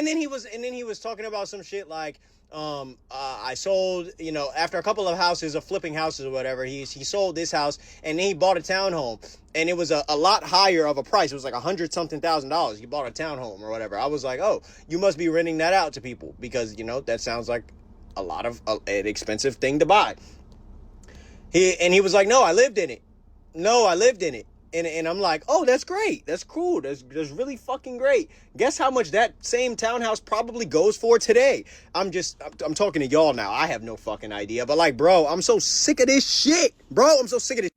and then he was talking about some shit like, I sold, after a couple of houses of flipping houses or whatever, he sold this house and then he bought a townhome, and it was a lot higher of a price. It was like $100-something-thousand. He bought a townhome or whatever. I was like, oh, you must be renting that out to people because, that sounds like a lot of an expensive thing to buy. He was like, no, I lived in it. And I'm like, oh, that's great. That's cool. That's really fucking great. Guess how much that same townhouse probably goes for today? I'm talking to y'all now. I have no fucking idea. But like, bro, I'm so sick of this shit. Bro, I'm so sick of this.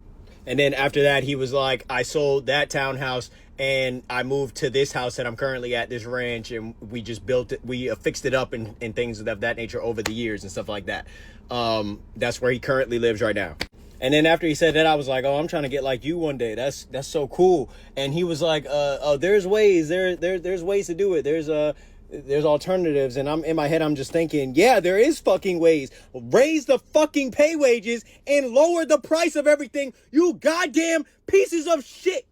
And then after that, he was like, I sold that townhouse and I moved to this house that I'm currently at, this ranch, and we just built it. We fixed it up and things of that nature over the years and stuff like that. That's where he currently lives right now. And then after he said that, I was like, oh, I'm trying to get like you one day. That's so cool. And he was like, oh, there's ways. There's ways to do it. There's alternatives. And I'm in my head, I'm just thinking, yeah, there is fucking ways. Raise the fucking pay wages and lower the price of everything, you goddamn pieces of shit.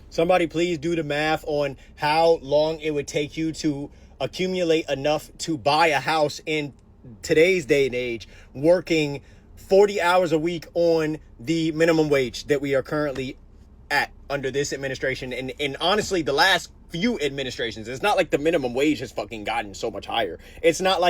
Somebody please do the math on how long it would take you to accumulate enough to buy a house in today's day and age, working 40 hours a week on the minimum wage that we are currently at under this administration. And honestly, the last few administrations, it's not like the minimum wage has fucking gotten so much higher. It's not,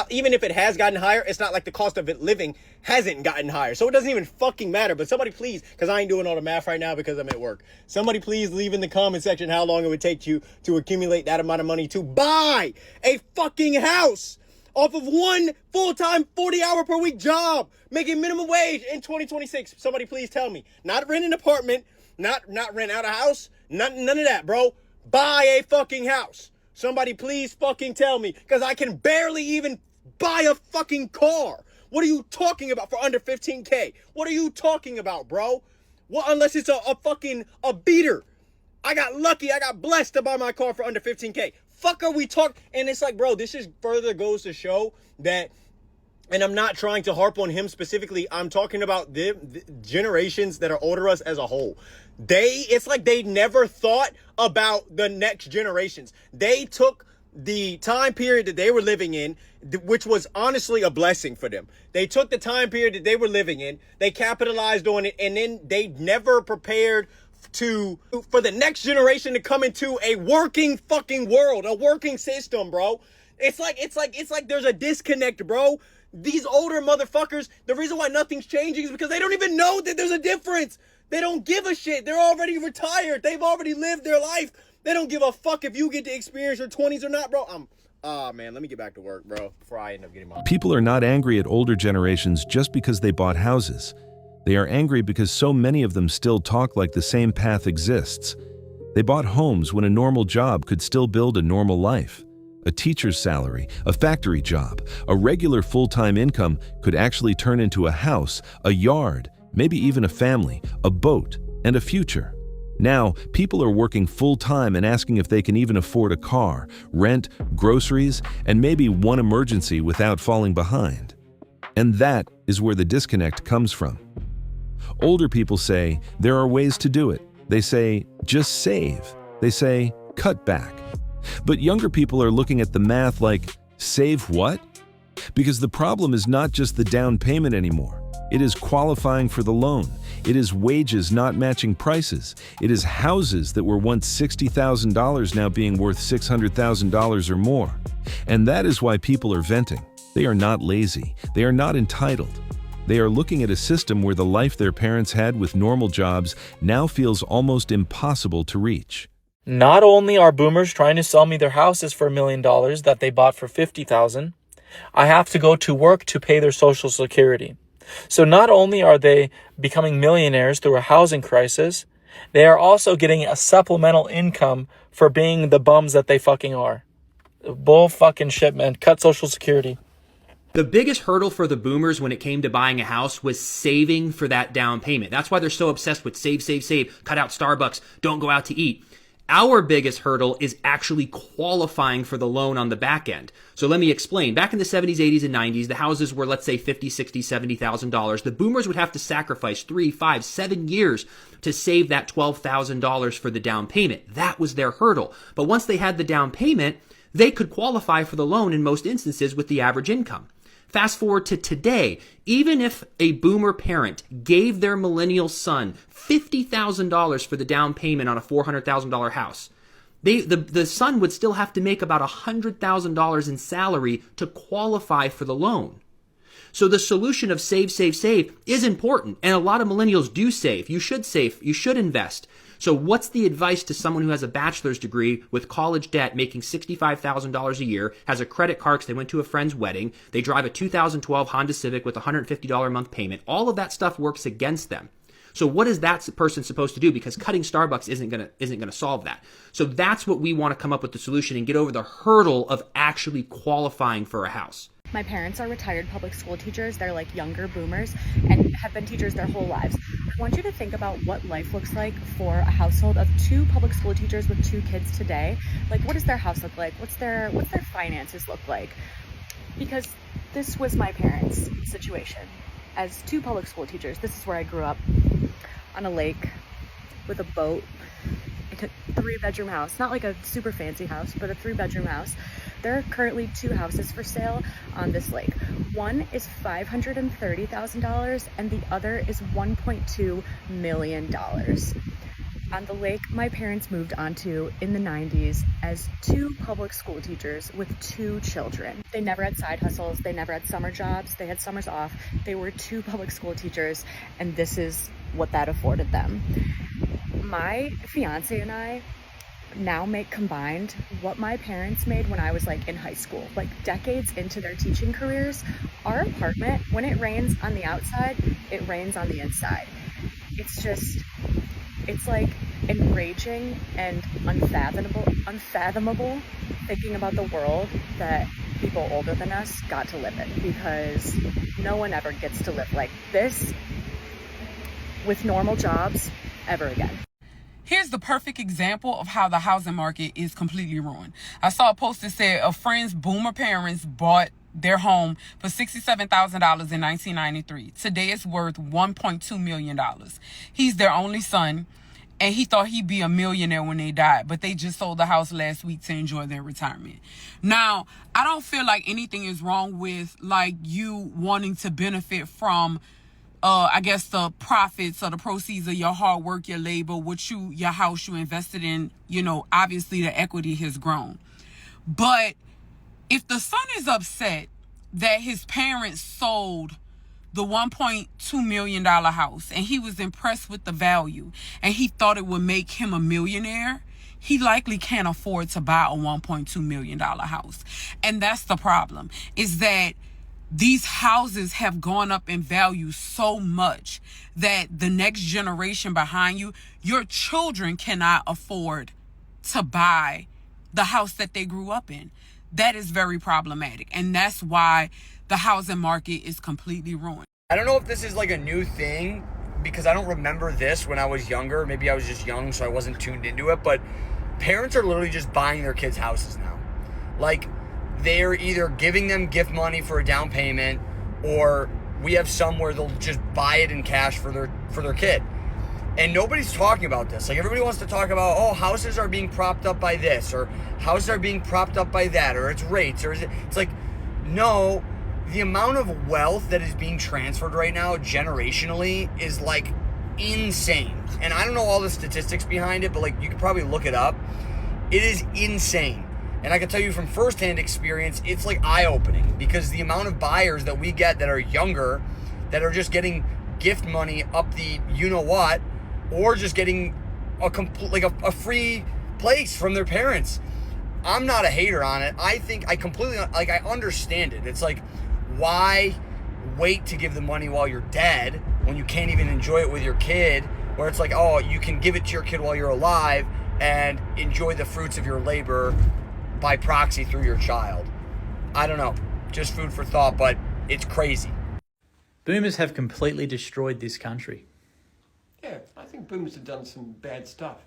even if it has gotten higher, it's not like the cost of it living hasn't gotten higher. So it doesn't even fucking matter. But somebody please, because I ain't doing all the math right now because I'm at work. Somebody please leave in the comment section how long it would take you to accumulate that amount of money to buy a fucking house off of one full-time 40-hour per week job, making minimum wage in 2026. Somebody please tell me. Not rent an apartment, not rent out a house, none of that, bro. Buy a fucking house. Somebody please fucking tell me, because I can barely even buy a fucking car. What are you talking about for under 15K? What are you talking about, bro? What, unless it's a beater. I got lucky, I got blessed to buy my car for under 15K. Fuck are we talking? And it's like, bro, this just further goes to show that, and I'm not trying to harp on him specifically, I'm talking about the generations that are older us as a whole. It's like they never thought about the next generations. They took the time period that they were living in, which was honestly a blessing for them. They took the time period that they were living in, they capitalized on it, and then they never prepared for the next generation to come into a working fucking world, a working system, bro. It's like there's a disconnect, bro. These older motherfuckers, the reason why nothing's changing is because they don't even know that there's a difference. They don't give a shit. They're already retired. They've already lived their life. They don't give a fuck if you get to experience your 20s or not, bro. Man, let me get back to work, bro, before I end up getting my... People are not angry at older generations just because they bought houses. They are angry because so many of them still talk like the same path exists. They bought homes when a normal job could still build a normal life. A teacher's salary, a factory job, a regular full-time income could actually turn into a house, a yard, maybe even a family, a boat, and a future. Now, people are working full-time and asking if they can even afford a car, rent, groceries, and maybe one emergency without falling behind. And that is where the disconnect comes from. Older people say there are ways to do it. They say, just save. They say, cut back. But younger people are looking at the math like, save what? Because the problem is not just the down payment anymore. It is qualifying for the loan. It is wages not matching prices. It is houses that were once $60,000 now being worth $600,000 or more. And that is why people are venting. They are not lazy. They are not entitled. They are looking at a system where the life their parents had with normal jobs now feels almost impossible to reach. Not only are boomers trying to sell me their houses for $1 million that they bought for $50,000, I have to go to work to pay their Social Security. So not only are they becoming millionaires through a housing crisis, they are also getting a supplemental income for being the bums that they fucking are. Bull fucking shit, man. Cut Social Security. The biggest hurdle for the boomers when it came to buying a house was saving for that down payment. That's why they're so obsessed with save, cut out Starbucks, don't go out to eat. Our biggest hurdle is actually qualifying for the loan on the back end. So let me explain. Back in the 70s, 80s, and 90s, the houses were, let's say, $50,000, $60,000, $70,000. The boomers would have to sacrifice 3, 5, 7 years to save that $12,000 for the down payment. That was their hurdle. But once they had the down payment, they could qualify for the loan in most instances with the average income. Fast forward to today, even if a boomer parent gave their millennial son $50,000 for the down payment on a $400,000 house, the son would still have to make about $100,000 in salary to qualify for the loan. So the solution of save, save, save is important. And a lot of millennials do save. You should save. You should invest. So what's the advice to someone who has a bachelor's degree with college debt, making $65,000 a year, has a credit card because they went to a friend's wedding, they drive a 2012 Honda Civic with a $150 a month payment. All of that stuff works against them. So what is that person supposed to do? Because cutting Starbucks isn't gonna solve that. So that's what we want to come up with the solution and get over the hurdle of actually qualifying for a house. My parents are retired public school teachers. They're like younger boomers and have been teachers their whole lives. I want you to think about what life looks like for a household of 2 public school teachers with 2 kids today. Like, what does their house look like? What's their finances look like? Because this was my parents' situation. As 2 public school teachers, this is where I grew up, on a lake with a boat, like a 3-bedroom house. Not like a super fancy house, but a 3-bedroom house. There are currently 2 houses for sale on this lake. One is $530,000 and the other is $1.2 million. On the lake my parents moved onto in the 90s as 2 public school teachers with 2 children. They never had side hustles, they never had summer jobs, they had summers off. They were 2 public school teachers, and this is what that afforded them. My fiance and I now make combined what my parents made when I was like in high school, like decades into their teaching careers. Our apartment, when it rains on the outside, it rains on the inside. It's like enraging and unfathomable thinking about the world that people older than us got to live in, because no one ever gets to live like this with normal jobs ever again. Here's the perfect example of how the housing market is completely ruined. I saw a post that said a friend's boomer parents bought their home for $67,000 in 1993. Today it's worth $1.2 million. He's their only son, and he thought he'd be a millionaire when they died, but they just sold the house last week to enjoy their retirement. Now, I don't feel like anything is wrong with like you wanting to benefit from I guess the profits or the proceeds of your hard work, your labor, your house you invested in, obviously the equity has grown. But if the son is upset that his parents sold the $1.2 million house and he was impressed with the value and he thought it would make him a millionaire, he likely can't afford to buy a $1.2 million house. And that's the problem, is that these houses have gone up in value so much that the next generation behind you, your children cannot afford to buy the house that they grew up in. That is very problematic. And that's why the housing market is completely ruined. I don't know if this is like a new thing, because I don't remember this when I was younger. Maybe I was just young, so I wasn't tuned into it. But parents are literally just buying their kids' houses now. Like, they're either giving them gift money for a down payment, or we have some where they'll just buy it in cash for their kid. And nobody's talking about this. Like, everybody wants to talk about, oh, houses are being propped up by this, or houses are being propped up by that, or it's rates, or it's like, no, the amount of wealth that is being transferred right now generationally is like insane. And I don't know all the statistics behind it, but like, you could probably look it up. It is insane. And I can tell you from firsthand experience, it's like eye-opening, because the amount of buyers that we get that are younger, that are just getting gift money up the you-know-what, or just getting a free place from their parents. I'm not a hater on it. I think I completely, I understand it. It's like, why wait to give the money while you're dead when you can't even enjoy it with your kid, where it's like, oh, you can give it to your kid while you're alive and enjoy the fruits of your labor by proxy through your child. I don't know, just food for thought, but it's crazy. Boomers have completely destroyed this country. Yeah, I think boomers have done some bad stuff.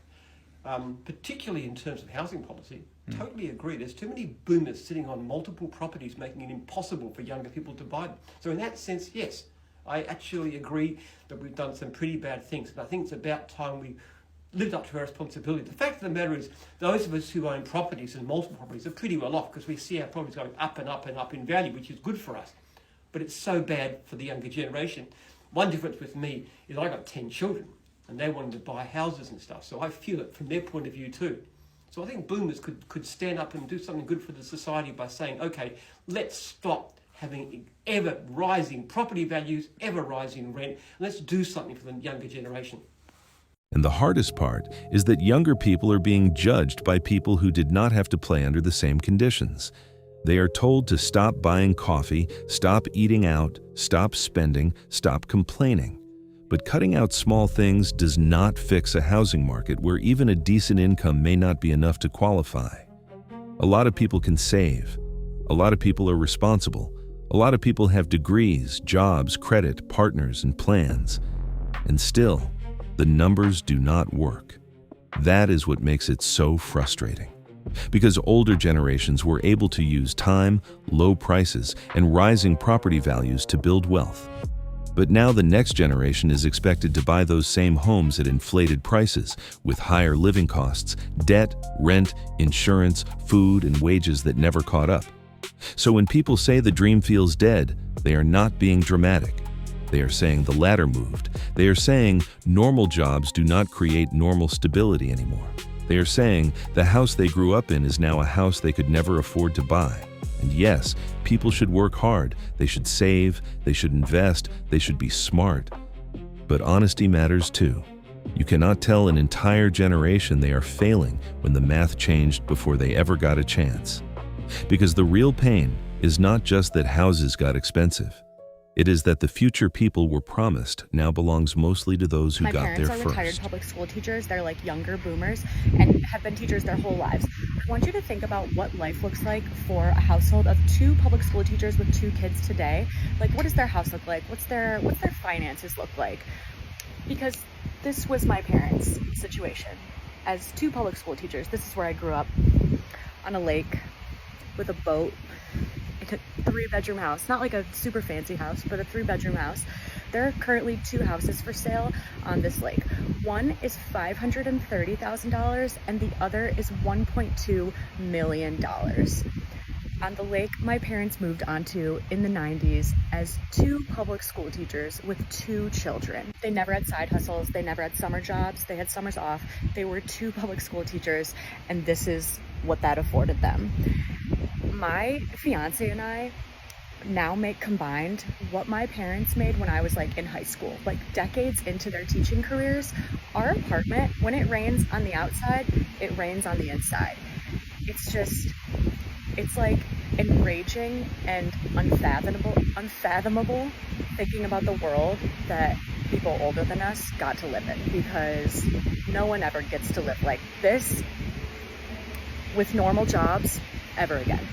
particularly in terms of housing policy. Totally agree. There's too many boomers sitting on multiple properties, making it impossible for younger people to buy them. So in that sense, yes, I actually agree that we've done some pretty bad things. But I think it's about time we lived up to our responsibility. The fact of the matter is, those of us who own properties and multiple properties are pretty well off because we see our properties going up and up and up in value, which is good for us. But it's so bad for the younger generation. One difference with me is I got 10 children and they wanted to buy houses and stuff. So I feel it from their point of view too. So I think boomers could stand up and do something good for the society by saying, okay, let's stop having ever rising property values, ever rising rent. Let's do something for the younger generation. And the hardest part is that younger people are being judged by people who did not have to play under the same conditions. They are told to stop buying coffee, stop eating out, stop spending, stop complaining. But cutting out small things does not fix a housing market where even a decent income may not be enough to qualify. A lot of people can save. A lot of people are responsible. A lot of people have degrees, jobs, credit, partners, and plans. And still, the numbers do not work. That is what makes it so frustrating. Because older generations were able to use time, low prices, and rising property values to build wealth. But now the next generation is expected to buy those same homes at inflated prices, with higher living costs, debt, rent, insurance, food, and wages that never caught up. So when people say the dream feels dead, they are not being dramatic. They are saying the ladder moved. They are saying normal jobs do not create normal stability anymore. They are saying the house they grew up in is now a house they could never afford to buy. And yes, people should work hard, they should save, they should invest, they should be smart. But honesty matters too. You cannot tell an entire generation they are failing when the math changed before they ever got a chance. Because the real pain is not just that houses got expensive. It is that the future people were promised now belongs mostly to those who got there first. My parents are retired public school teachers. They're like younger boomers and have been teachers their whole lives. I want you to think about what life looks like for a household of 2 public school teachers with 2 kids today. Like, what does their house look like? What's their finances look like? Because this was my parents' situation. As 2 public school teachers, this is where I grew up, on a lake with a boat. A 3-bedroom house, not like a super fancy house, but a 3-bedroom house. There are currently 2 houses for sale on this lake. One is $530,000 and the other is $1.2 million. On the lake my parents moved onto in the 90s as 2 public school teachers with 2 children. They never had side hustles, they never had summer jobs, they had summers off. They were 2 public school teachers and this is what that afforded them. My fiance and I now make combined what my parents made when I was like in high school, like decades into their teaching careers. Our apartment, when it rains on the outside, it rains on the inside. It's like enraging and unfathomable thinking about the world that people older than us got to live in, because no one ever gets to live like this with normal jobs ever again.